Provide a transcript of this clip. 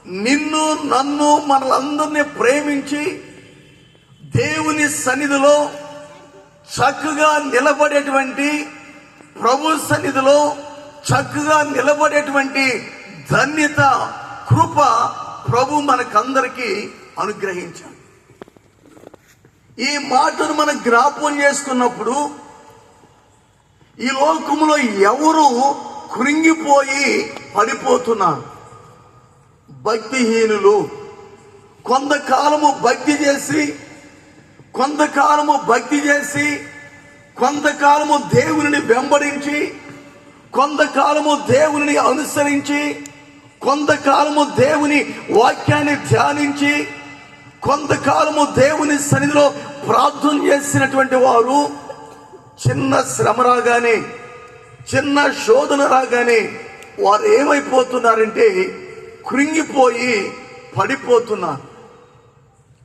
నిన్ను నన్ను మనలందరినీ ప్రేమించి దేవుని సన్నిధిలో చక్కగా నిలబడేటువంటి, ప్రభు సన్నిధిలో చక్కగా నిలబడేటువంటి ధన్యత, కృప ప్రభు మనకందరికీ అనుగ్రహించాడు. ఈ మాటను మనం జ్ఞాపకం చేసుకున్నప్పుడు ఈ లోకములో ఎవరు కృంగిపోయి పడిపోతున్నారు? భక్తిహీనులు. కొంతకాలము భక్తి చేసి కొంతకాలము దేవుని వెంబడించి, కొంతకాలము దేవుని అనుసరించి, కొంతకాలము దేవుని వాక్యాన్ని ధ్యానించి, కొంతకాలము దేవుని సన్నిధిలో ప్రార్థన చేసినటువంటి వారు చిన్న శ్రమ రాగానే, చిన్న శోధన రాగానే వారు ఏమైపోతున్నారంటే కృంగిపోయి పడిపోతున్నారు.